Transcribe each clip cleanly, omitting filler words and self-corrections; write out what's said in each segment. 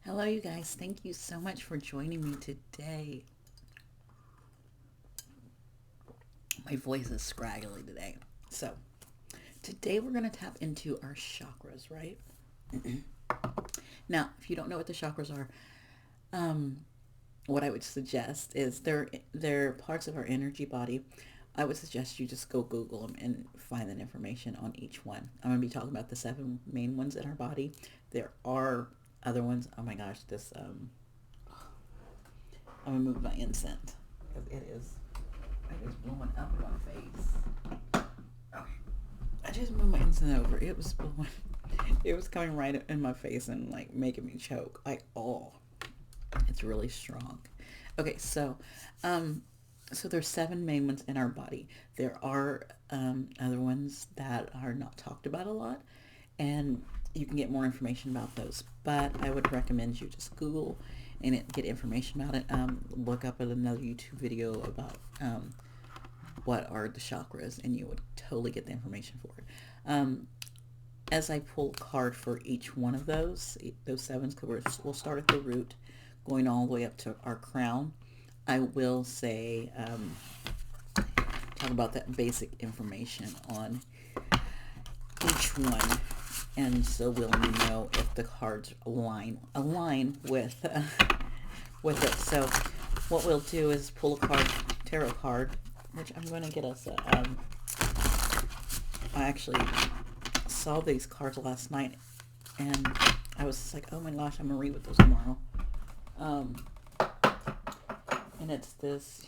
Hello, you guys. Thank you so much for joining me today. My voice is scraggly today. So, today we're going to tap into our chakras, right? Now, if you don't know what the chakras are, um, what I would suggest is they're parts of our energy body. I would suggest you just go Google them and find that information on each one. I'm going to be talking about the seven main ones in our body. There are other ones. Oh my gosh, I'm going to move my incense because it is blowing up in my face. Okay. I just moved my incense over. It was blowing. It was coming right in my face and like making me choke. Like, oh, it's really strong. Okay, um, so there's seven main ones in our body. There are other ones that are not talked about a lot, and you can get more information about those. But I would recommend you just Google and get information about it. Look up at another YouTube video about what are the chakras, and you would totally get the information for it. As I pull a card for each one of those sevens, because we'll start at the root, going all the way up to our crown. I will say, talk about that basic information on each one, and so we'll know if the cards align with it. So, what we'll do is pull a tarot card, which I'm going to get us a. I actually saw these cards last night, and I was just like, oh my gosh, I'm gonna read with those tomorrow. Um, and it's this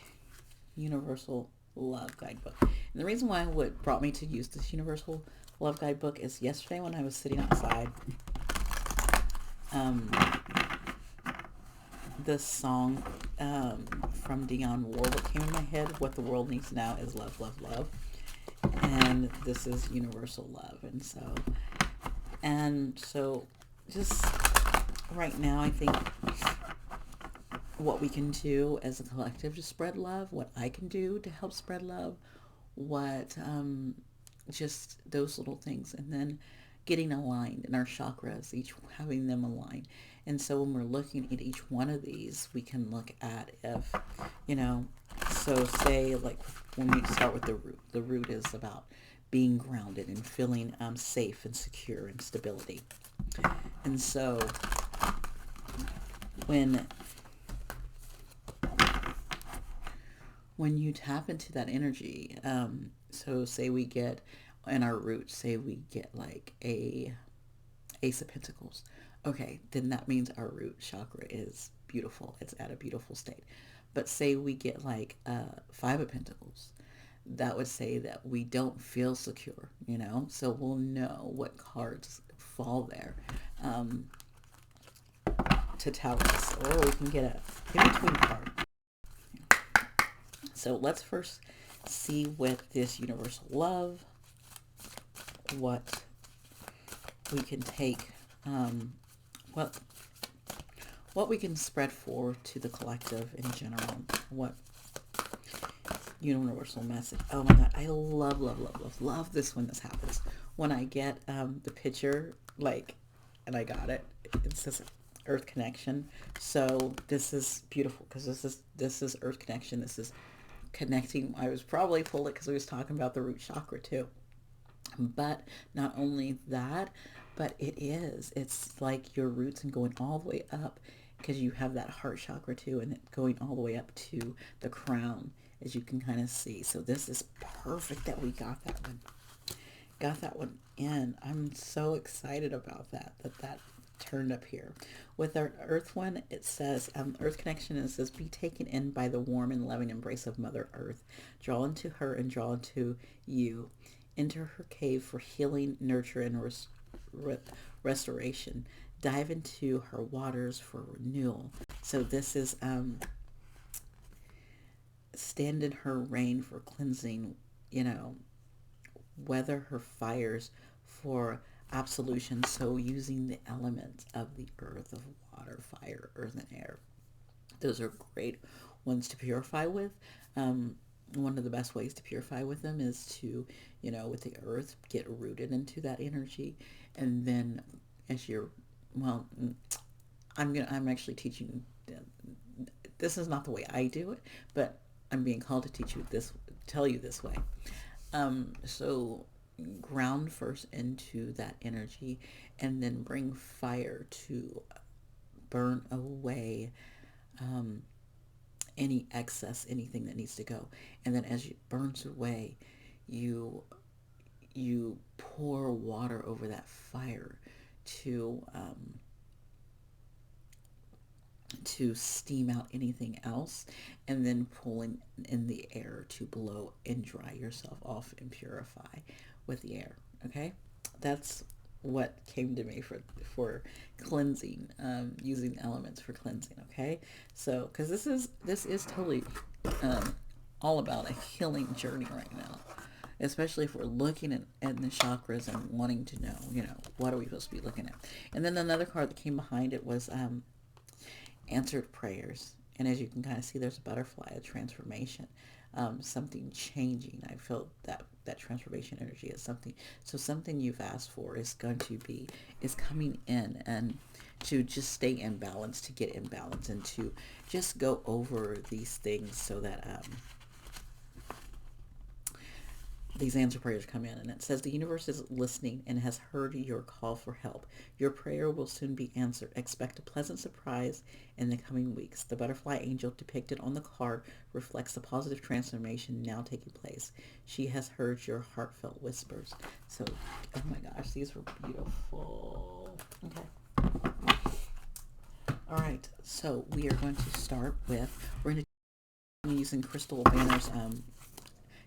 Universal Love Guidebook. And the reason why what brought me to use this Universal Love Guidebook is yesterday when I was sitting outside, um, this song from Dionne Warwick came in my head. What the world needs now is love, love, love. And this is universal love. And so just right now, I think what we can do as a collective to spread love, what I can do to help spread love, what just those little things, and then getting aligned in our chakras, each having them aligned. And so when we're looking at each one of these, we can look at if, you know, so say like when we start with the root is about being grounded and feeling safe and secure and stability. And so when when you tap into that energy, so say we get in our root, say we get like a Ace of Pentacles. Okay, then that means our root chakra is beautiful. It's at a beautiful state. But say we get like Five of Pentacles, that would say that we don't feel secure, you know? So we'll know what cards fall there um, to tell us. Or we can get a in-between card. So let's first see with this universal love what we can take, what what we can spread forward to the collective in general. What universal message? Oh my god, I love, love, love, love, love this when this happens. When I get the picture, like, and I got it. It says Earth Connection. So this is beautiful because this is Earth Connection. This is connecting. I was probably pulled it because we was talking about the root chakra too. But not only that, but it's like your roots and going all the way up because you have that heart chakra too, and it going all the way up to the crown, as you can kind of see. So this is perfect that we got that one in. I'm so excited about that turned up here. With our Earth one, it says, Earth Connection, it says, be taken in by the warm and loving embrace of Mother Earth. Draw into her and draw into you. Enter her cave for healing, nurture, and restoration. Dive into her waters for renewal. So this is stand in her rain for cleansing, you know, weather her fires for absolution. So using the elements of the earth, of water, fire, earth, and air. Those are great ones to purify with. One of the best ways to purify with them is to, with the earth, get rooted into that energy. And then as you're, well, I'm actually teaching. This is not the way I do it, but I'm being called to tell you this way. So ground first into that energy, and then bring fire to burn away um, any excess, anything that needs to go. And then as it burns away, you you pour water over that fire to to steam out anything else, and then pull in the air to blow and dry yourself off and purify with the air. Okay, that's what came to me for cleansing, using elements for cleansing. Okay, so because this is totally all about a healing journey right now, especially if we're looking at the chakras and wanting to know, what are we supposed to be looking at. And then another card that came behind it was answered prayers. And as you can kind of see, there's a butterfly, a transformation, something changing. I felt that transformation energy is something. So something you've asked for is coming in, and to just stay in balance, to get in balance, and to just go over these things so that these answer prayers come in. And it says the universe is listening and has heard your call for help. Your prayer will soon be answered. Expect a pleasant surprise in the coming weeks. The butterfly angel depicted on the card reflects the positive transformation now taking place. She has heard your heartfelt whispers. So, oh my gosh, these were beautiful. Okay. All right, so we are going to start with, we're going to be using Crystal Banner's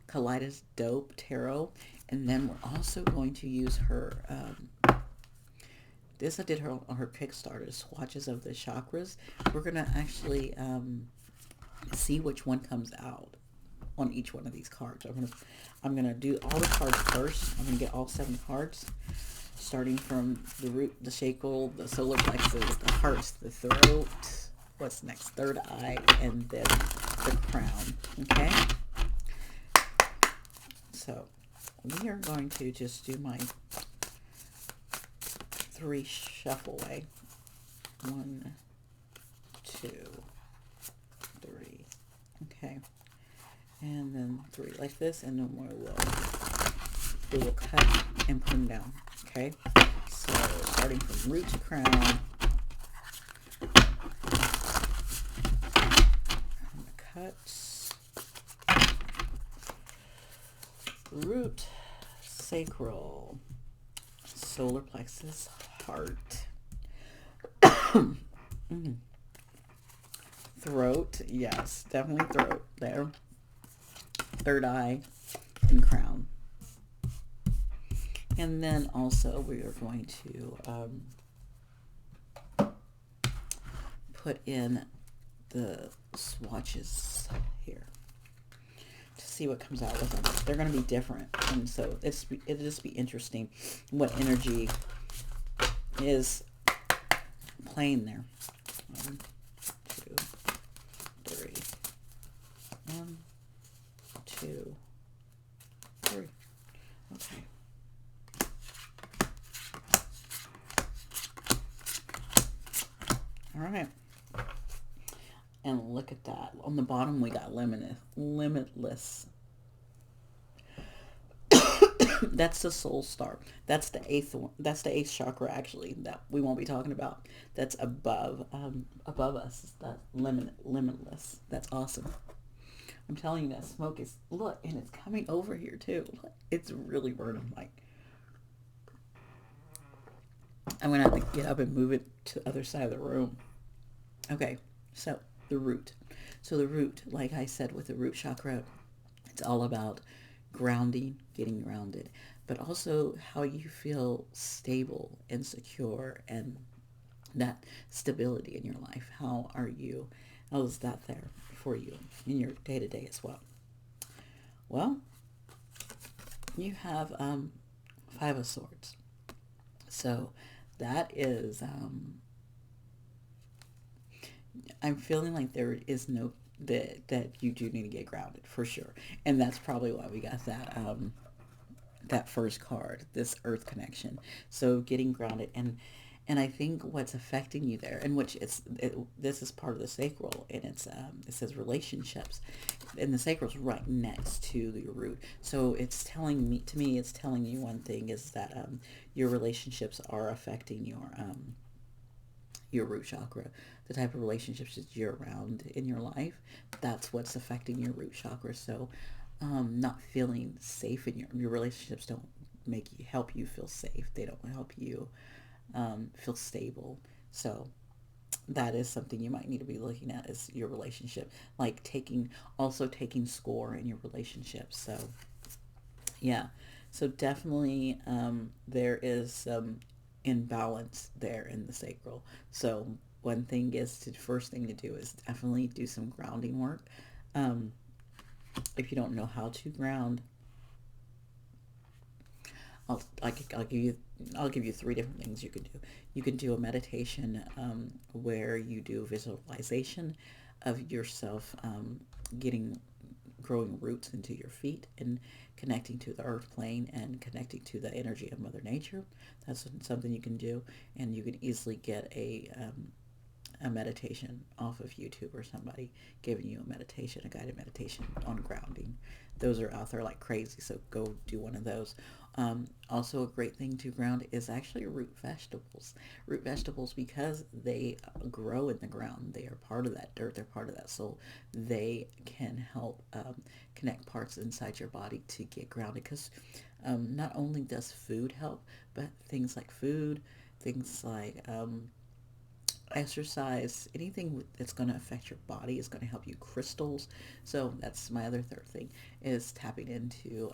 Kaleidoscope Tarot, and then we're also going to use her, this I did her on her Kickstarter, swatches of the chakras. We're going to actually see which one comes out on each one of these cards. I'm gonna do all the cards first. I'm going to get all 7 cards, starting from the root, the sacral, the solar plexus, the hearts, the throat, what's next, third eye, and then the crown. Okay? So we are going to just do my 3 shuffle way. 1, 2, 3. Okay. And then 3 like this, and then we will cut and put them down. Okay. So starting from root to crown. Cut. Root, sacral, solar plexus, heart, throat, yes, definitely throat there, third eye, and crown. And then also we are going to put in the swatches here. See what comes out with them. They're going to be different, and so it'll just be interesting what energy is playing there. 1, 2, 3. 1, 2, 3. Okay. All right. And look at that. On the bottom, we got limitless. That's the soul star. That's the 8th one. That's the 8th chakra, actually, that we won't be talking about. That's above us. That limitless. That's awesome. I'm telling you, that smoke is, look, and it's coming over here too. It's really burning. Like, I'm gonna have to get up and move it to the other side of the room. Okay, so the root. So the root, like I said, with the root chakra, it's all about grounding, getting grounded, but also how you feel stable and secure, and that stability in your life. How is that there for you in your day-to-day as well? Well, you have 5 of Swords. So that is, I'm feeling like there is no, that you do need to get grounded for sure. And that's probably why we got that first card, this earth connection. So getting grounded, And I think what's affecting you there, and this is part of the sacral, and it says relationships, and the sacral's right next to your root. So it's telling me, to me, it's telling you one thing is that your relationships are affecting your root chakra. The type of relationships that you're around in your life, that's what's affecting your root chakra. So not feeling safe in your relationships don't make you help you feel safe. They don't help you feel stable. So that is something you might need to be looking at, is your relationship, like taking score in your relationship. So yeah, so definitely there is some imbalance there in the sacral. So one thing is to first thing to do is definitely do some grounding work. um, if you don't know how to ground, I'll give you three different things you can do. You can do a meditation where you do visualization of yourself getting growing roots into your feet and connecting to the earth plane and connecting to the energy of Mother Nature. That's something you can do, and you can easily get a meditation off of YouTube, or somebody giving you a guided meditation on grounding. Those are out there like crazy, so go do one of those. Also, a great thing to ground is actually root vegetables. Root vegetables, because they grow in the ground, they are part of that dirt, they're part of that soul. They can help connect parts inside your body to get grounded, because not only does food help, but things like exercise, anything that's going to affect your body is going to help you. Crystals. So that's my other third thing, is tapping into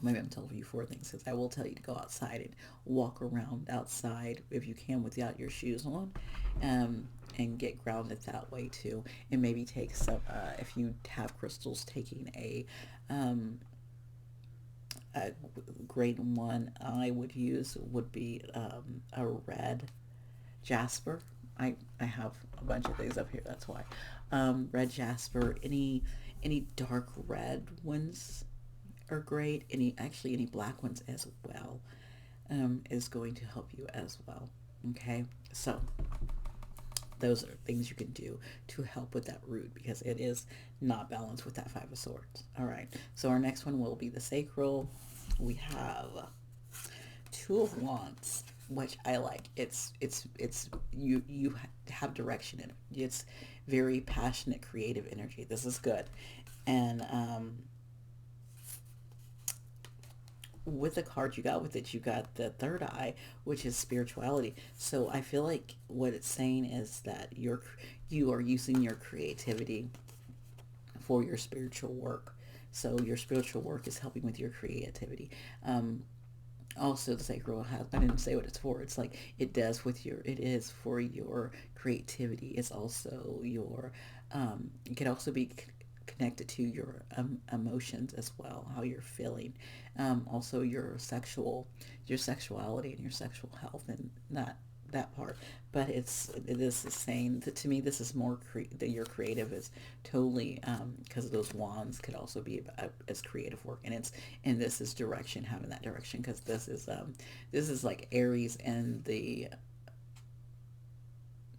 maybe I'm telling you four things, because I will tell you to go outside and walk around outside if you can without your shoes on, and get grounded that way too. And maybe take some, if you have crystals, taking a great one I would use would be a red jasper. I have a bunch of things up here. That's why. Red jasper. Any dark red ones are great. Any black ones as well is going to help you as well. Okay, so those are things you can do to help with that root, because it is not balanced with that Five of Swords. All right. So our next one will be the sacral. We have Two of Wands, which I like. It's you have direction in it. It's very passionate, creative energy. This is good. And with the card you got with it, you got the third eye, which is spirituality. So I feel like what it's saying is that you are using your creativity for your spiritual work. So your spiritual work is helping with your creativity. Also, the sacral has, I didn't say what it's for. It's like it is for your creativity. It's also it can also be connected to your emotions as well, how you're feeling. Also your sexuality and your sexual health, and that part. But it is saying that, to me, this is more that your creative is totally, because of those wands could also be about, as creative work, and this is direction, having that direction, because this is like Aries, and the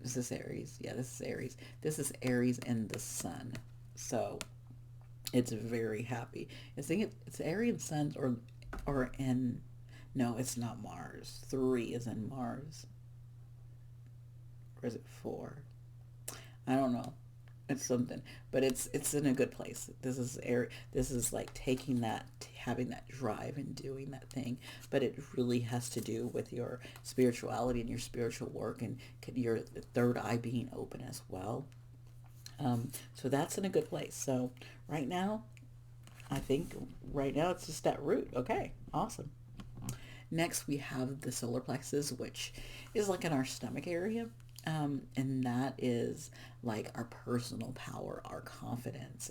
is this Aries? Yeah, this is Aries. This is Aries and the Sun. So it's very happy. I think it's Aries Sun, or in no, it's not Mars. Three is in Mars, or is it four? I don't know. It's something, but it's in a good place. This is like taking that, having that drive and doing that thing. But it really has to do with your spirituality and your spiritual work, and your third eye being open as well. So that's in a good place. So right now, I think right now it's just that root. Okay, awesome. Next, we have the solar plexus, which is like in our stomach area. And that is like our personal power, our confidence,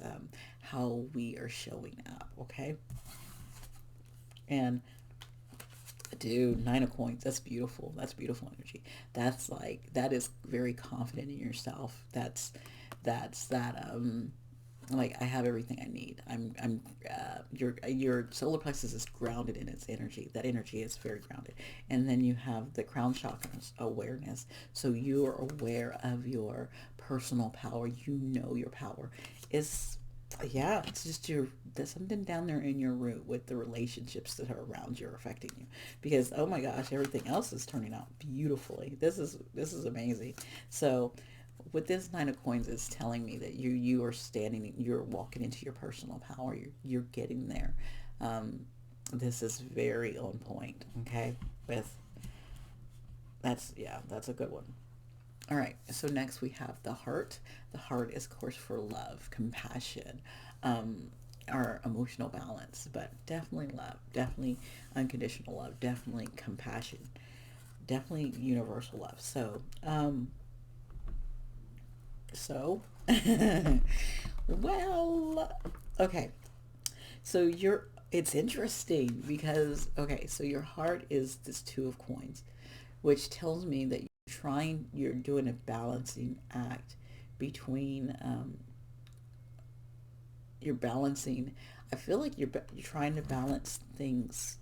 how we are showing up. Okay. And dude, Nine of Coins, that's beautiful. That's beautiful energy. That is very confident in yourself. That's that like I have everything I need. Your solar plexus is grounded in its energy. That energy is very grounded. And then you have the crown chakras awareness. So you are aware of your personal power. You know your power. It's yeah, it's just there's something down there in your root with the relationships that are around you are affecting you. Because oh my gosh, everything else is turning out beautifully. This is amazing. So with this nine of coins is telling me that you are standing, you're walking into your personal power. You're getting there. Um, this is very on point. Okay, with that's a good one. All right, so next we have the heart. The heart is, of course, for love, compassion, um, our emotional balance, but definitely love, definitely unconditional love, definitely compassion, definitely universal love. So, well, okay. So it's interesting because, okay, so your heart is this two of coins, which tells me that you're doing a balancing act between, you're balancing, I feel like you're trying to balance things.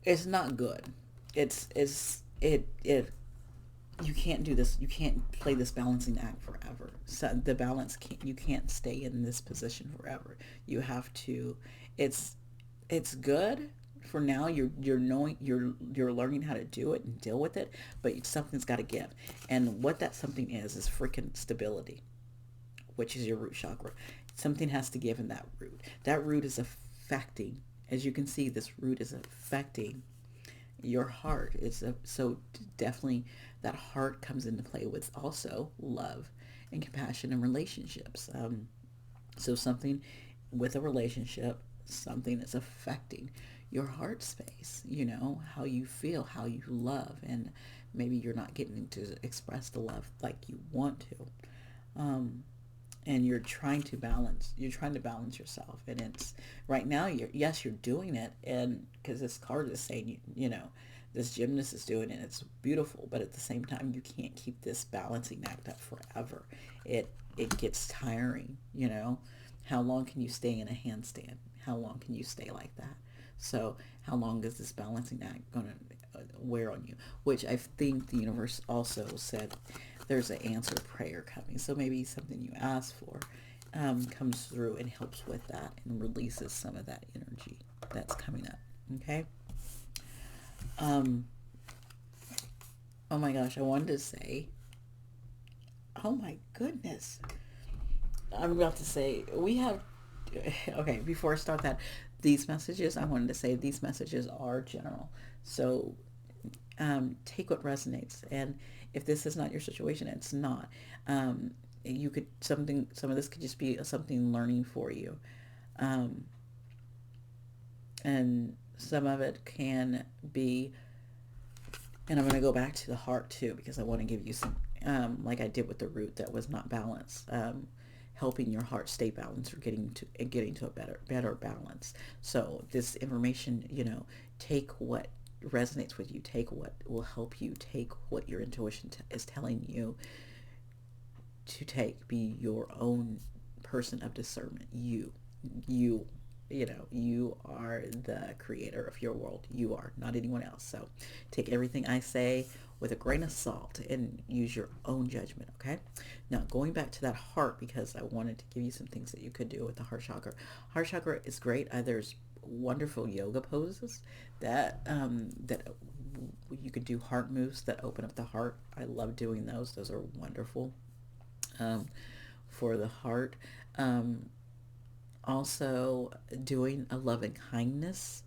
It's not good. It you can't do this. You can't play this balancing act forever. So the balance can't, you can't stay in this position forever. You have to, it's it's good for now. You're knowing, you're learning how to do it and deal with it, but something's got to give. And what that something is freaking stability, which is your root chakra. Something has to give in that root. That root is affecting, as you can see, this root is affecting your heart. So definitely that heart comes into play with also love and compassion and relationships. So something with a relationship, something that's affecting your heart space, how you feel, how you love, and maybe you're not getting to express the love like you want to. Um, and you're trying to balance yourself, and it's right now, you're doing it, and because this card is saying, this gymnast is doing it, it's beautiful, but at the same time you can't keep this balancing act up forever. It gets tiring. How long can you stay in a handstand? How long can you stay like that? So how long is this balancing act going to wear on you? Which I think the universe also said there's an answer prayer coming. So maybe something you ask for comes through and helps with that and releases some of that energy that's coming up. Okay. Um, oh my gosh, I wanted to say, oh my goodness. I'm about to say, we have, okay, before I start that, these messages, I wanted to say these messages are general. So take what resonates. And if this is not your situation, it's not. You could, some of this could just be something learning for you. Um, and some of it can be, and I'm going to go back to the heart too, because I want to give you some, like I did with the root that was not balanced, helping your heart stay balanced, or getting to a better balance. So this information, take what resonates with you, take what will help you, take what your intuition is telling you to take. Be your own person of discernment. You you are the creator of your world. You are, not anyone else. So take everything I say with a grain of salt and use your own judgment. Okay. Now going back to that heart, because I wanted to give you some things that you could do with the heart chakra. Heart chakra is great. There's wonderful yoga poses that you could do, heart moves that open up the heart. I love doing those. Those are wonderful um, for the heart. Um, Also, doing a love and kindness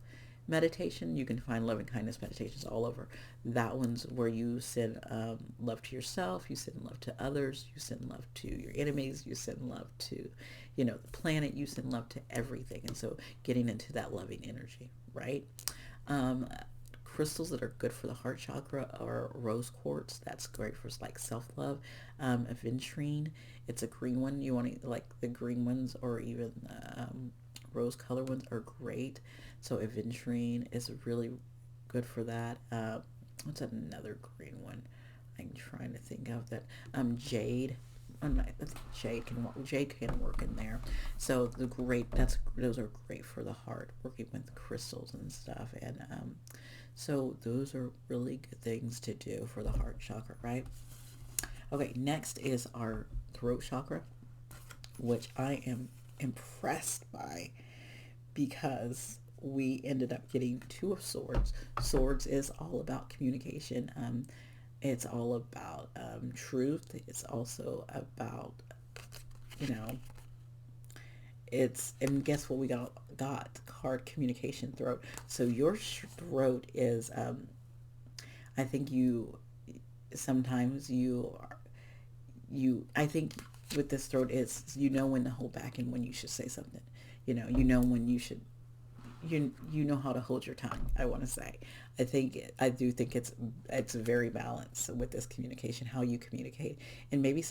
meditation. You can find love and kindness meditations all over. That one's where you send love to yourself, you send love to others, you send love to your enemies, you send love to, the planet, you send love to everything. And so getting into that loving energy, right? Um, Crystals that are good for the heart chakra are rose quartz. That's great for like self-love. Aventurine, it's a green one. You want to, like, the green ones, or even rose color ones are great. So aventurine is really good for that. What's another green one I'm trying to think of? That jade. Jade can work in there. So those are great for the heart, working with crystals and stuff. And so those are really good things to do for the heart chakra, right? Okay, next is our throat chakra, which I am impressed by because we ended up getting two of swords. Swords is all about communication. It's all about truth. It's also about, you know, and guess what we got card communication throat. So your throat is, I think sometimes I think with this throat is, when to hold back and when you should say something. When you should, you know how to hold your tongue, I want to say. I do think it's very balanced with this communication, how you communicate. And maybe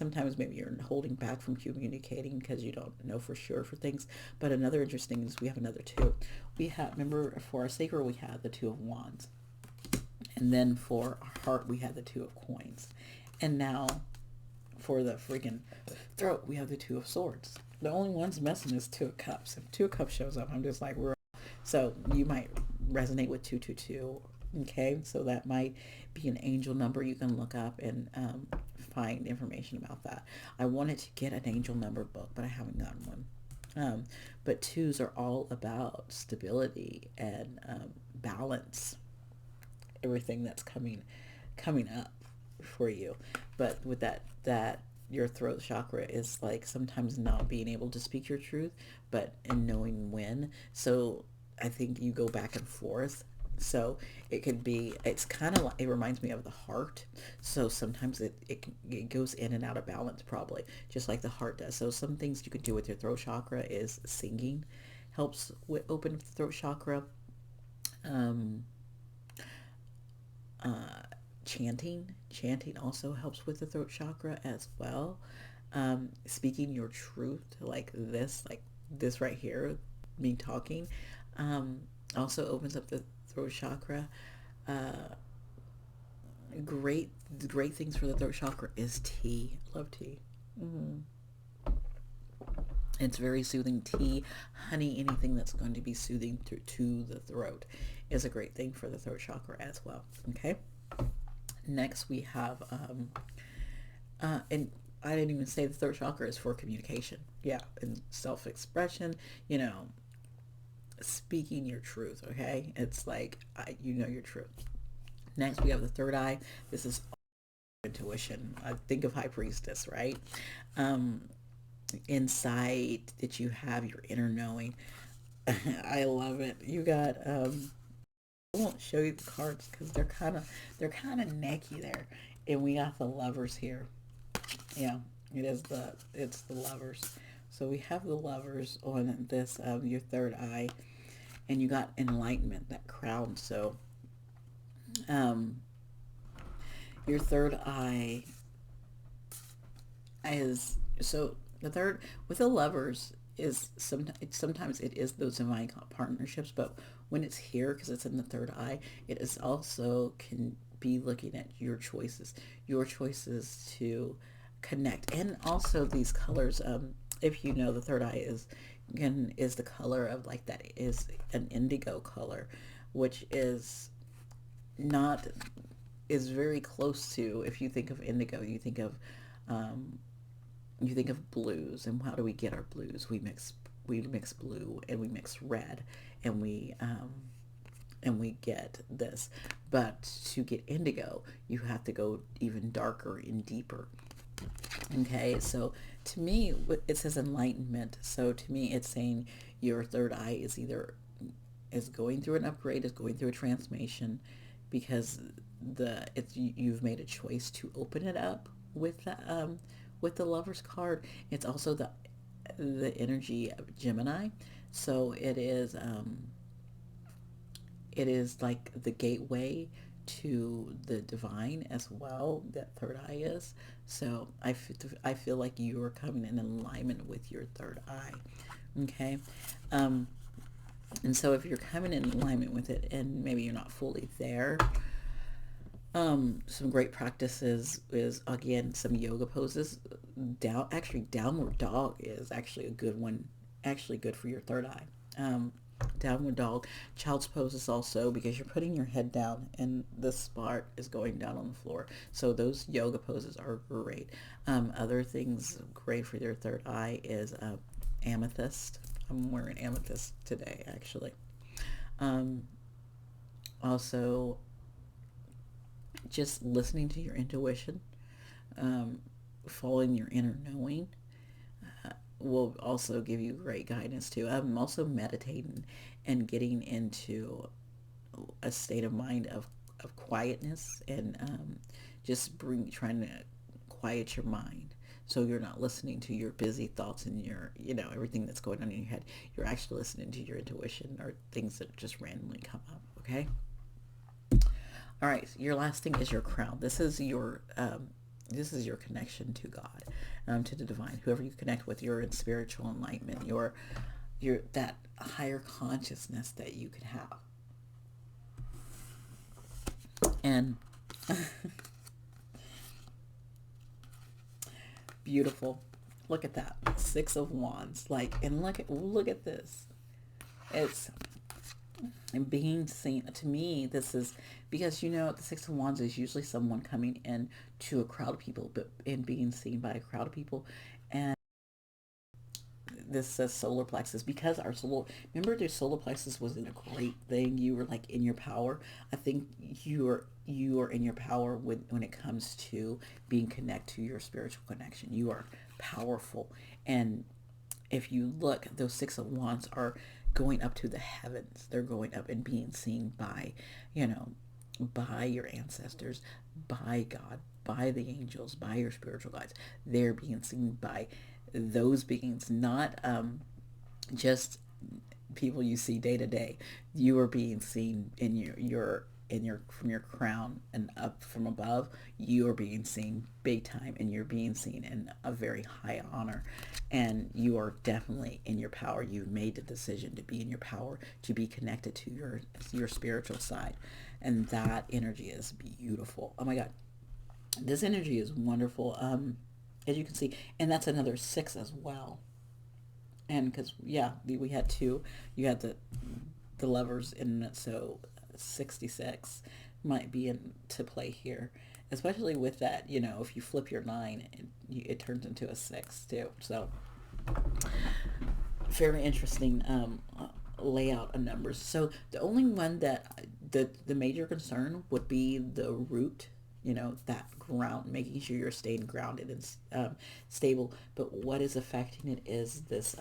you're holding back from communicating because you don't know for sure for things. But another interesting is we have another two. Remember, for our sacral we had the two of wands, and then for our heart we had the two of coins, and now for the freaking throat we have the two of swords. The only one's missing is two of cups. If two of cups shows up, I'm just like, we're. So you might resonate with 222. Okay, so that might be an angel number you can look up and find information about that. I wanted to get an angel number book, but I haven't gotten one. But twos are all about stability and balance, everything that's coming up for you. But with that your throat chakra is like sometimes not being able to speak your truth, but in knowing when. So I think you go back and forth. So it's kind of like, it reminds me of the heart. So sometimes it goes in and out of balance, probably just like the heart does. So some things you can do with your throat chakra is singing helps with open the throat chakra. Um, chanting also helps with the throat chakra as well. Speaking your truth, like this right here, me talking, um, also opens up the throat chakra. uh, great great things for the throat chakra is tea. Love tea. mm it's very soothing. Tea, honey, anything that's going to be soothing to the throat is a great thing for the throat chakra as well. Okay, next we have and I didn't even say the throat chakra is for communication. Yeah, and self-expression, you know, speaking your truth. Okay, it's like, your truth. Next we have the third eye. This is intuition. I think of high priestess, right? um Insight that you have, your inner knowing. I love it. You got I won't show you the cards because they're kind of necky there. And we got the lovers here. Yeah, it's the lovers. So we have the lovers on this, your third eye, and you got enlightenment, that crown. So um your third eye is, so the third with the lovers is sometimes it is those divine partnerships, but when it's here, because it's in the third eye, it is also can be looking at your choices to connect. And also these colors, if you know, the third eye is the color of, like, that is an indigo color, which is not is very close to, if you think of indigo, um, you think of blues. And how do we get our blues? We mix blue and we mix red, and we get this. But to get indigo, you have to go even darker and deeper. Okay, so to me, it says enlightenment. So to me, it's saying your third eye is going through an upgrade, is going through a transformation, because you've made a choice to open it up with the Lover's card. It's also the energy of Gemini. So it is like the gateway to the divine as well, that third eye is. So I feel like you are coming in alignment with your third eye. Okay. um, and so if you're coming in alignment with it and maybe you're not fully there, Some great practices is again some yoga poses. Downward dog is actually a good one. Actually, good for your third eye. Downward dog, child's pose is also because you're putting your head down and the spot is going down on the floor. So those yoga poses are great. Other things great for your third eye is amethyst. I'm wearing amethyst today, actually. Um, Also, just listening to your intuition, um, following your inner knowing will also give you great guidance too. I'm also meditating and getting into a state of mind of quietness and just trying to quiet your mind so you're not listening to your busy thoughts and your everything that's going on in your head. You're actually listening to your intuition or things that just randomly come up. Okay. All right, your last thing is your crown. This is your connection to God, to the divine. Whoever you connect with, you're in spiritual enlightenment. You're that higher consciousness that you can have. And beautiful. Look at that. Six of Wands. And look at this. It's and being seen. To me, this is because the Six of Wands is usually someone coming in to a crowd of people, but in being seen by a crowd of people. And this says solar plexus because our solar, remember, the solar plexus wasn't a great thing. You were like in your power. I think you are in your power when it comes to being connected to your spiritual connection. You are powerful. And if you look, those Six of Wands are going up to the heavens. They're going up and being seen by, by your ancestors, by God, by the angels, by your spiritual guides. They're being seen by those beings, not just people you see day to day. You are being seen in your from your crown and up from above. You are being seen big time, and you're being seen in a very high honor, and you are definitely in your power. You've made the decision to be in your power, to be connected to your spiritual side, and that energy is beautiful. Oh my God, this energy is wonderful. As you can see, and that's another six as well. And because yeah, we had two. You had the lovers in it, so 66 might be into play here, especially with that. If you flip your nine, it turns into a six too. So very interesting layout of numbers. So the only one that the major concern would be the root, that ground, making sure you're staying grounded and stable. But what is affecting it is this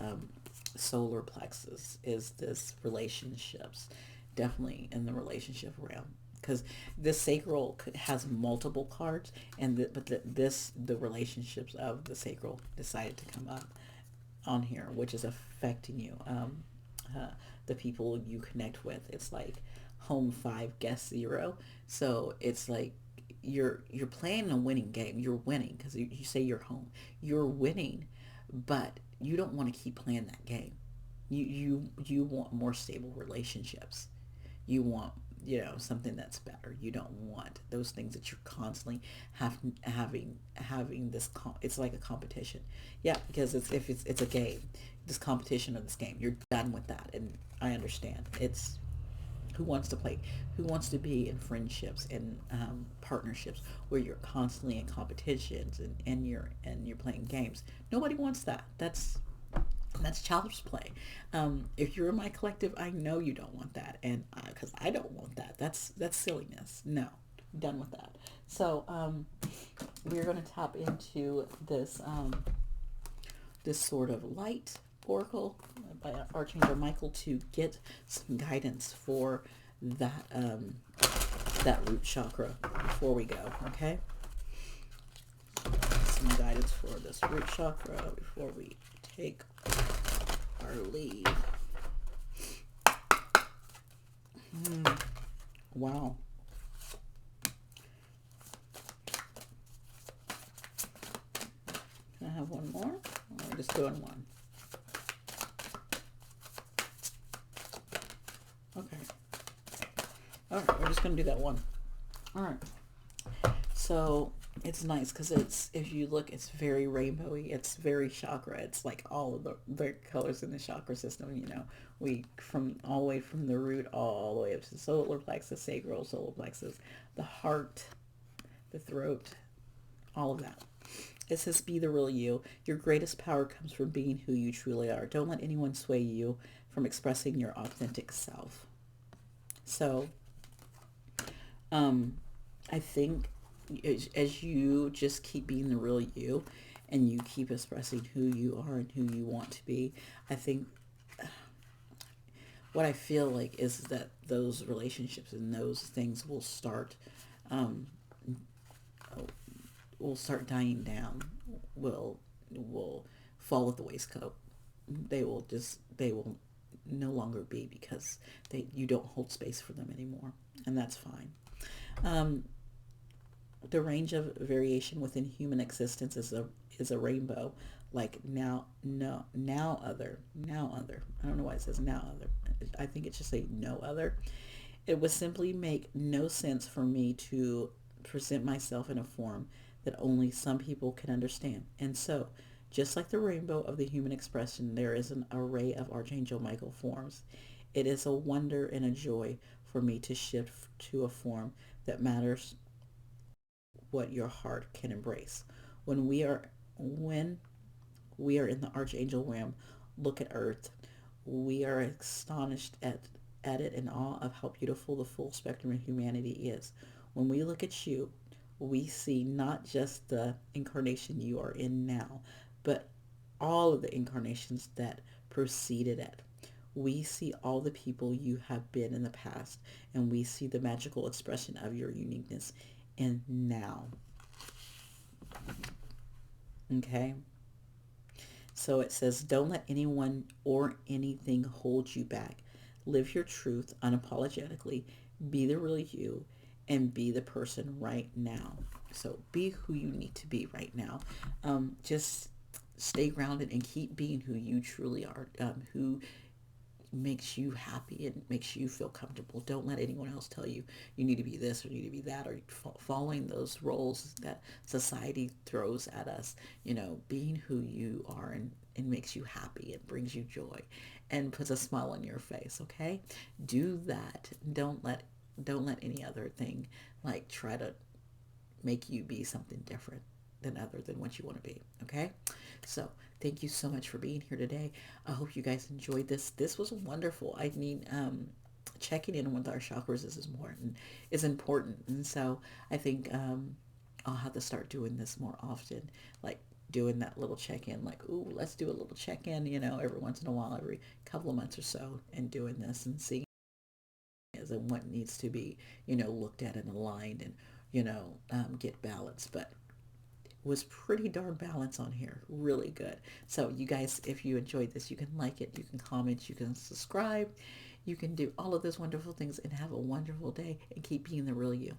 solar plexus, is this relationships, definitely in the relationship realm. Because this sacral has multiple cards, and the relationships of the sacral decided to come up on here, which is affecting you. The people you connect with, it's like home 5, guest 0. So it's like you're playing a winning game. You're winning because you say you're home. You're winning, but you don't want to keep playing that game. You want more stable relationships. You want something that's better. You don't want those things that you're constantly having this. It's like a competition. Yeah, because it's a game. This competition of this game. You're done with that, and I understand. It's who wants to play, who wants to be in friendships and partnerships where you're constantly in competitions and you're playing games. Nobody wants that. That's child's play. If you're in my collective, I know you don't want that, and because I don't want that. That's silliness. No, I'm done with that. So we're going to tap into this sort of light oracle by Archangel Michael to get some guidance for that root chakra before we go. Okay, some guidance for this root chakra before we take our leave. Wow. Can I have one more? Or are we just doing one? Okay. All right, we're just going to do that one. All right. So it's nice because it's, if you look, it's very rainbowy. It's very chakra. It's like all of the colors in the chakra system. We from all the way from the root all the way up to the solar plexus, sacral, solar plexus, the heart, the throat, all of that. It says, be the real you. Your greatest power comes from being who you truly are. Don't let anyone sway you from expressing your authentic self. So, um, I think as you just keep being the real you and you keep expressing who you are and who you want to be, I think what I feel like is that those relationships and those things um, will start dying down, will fall with the waistcoat. They will no longer be, because you don't hold space for them anymore, and that's fine. Um, the range of variation within human existence is a rainbow. Like now, no, now other. I don't know why it says now other. I think it should say no other. It would simply make no sense for me to present myself in a form that only some people can understand. And so, just like the rainbow of the human expression, there is an array of Archangel Michael forms. It is a wonder and a joy for me to shift to a form that matters what your heart can embrace. When we are when we are in the Archangel realm, look at Earth. We are astonished at it in awe of how beautiful the full spectrum of humanity is. When we look at you, we see not just the incarnation you are in now, but all of the incarnations that preceded it. We see all the people you have been in the past, and we see the magical expression of your uniqueness in now. Okay? So it says, don't let anyone or anything hold you back. Live your truth unapologetically. Be the real you and be the person right now. So be who you need to be right now. Just stay grounded and keep being who you truly are, who makes you happy and makes you feel comfortable. Don't let anyone else tell you you need to be this or you need to be that, or following those roles that society throws at us. Being who you are, and makes you happy and brings you joy and puts a smile on your face. Okay, do that. Don't let any other thing like try to make you be something different than other than what you want to be. Okay, so thank you so much for being here today. I hope you guys enjoyed this. This was wonderful. I mean, checking in with our chakras is important, and so I think I'll have to start doing this more often, like doing that little check-in, like, ooh, let's do a little check-in, every once in a while, every couple of months or so, and doing this and seeing is and what needs to be, looked at and aligned, and get balanced. But was pretty darn balanced on here. Really good. So you guys, if you enjoyed this, you can like it, you can comment, you can subscribe, you can do all of those wonderful things, and have a wonderful day and keep being the real you.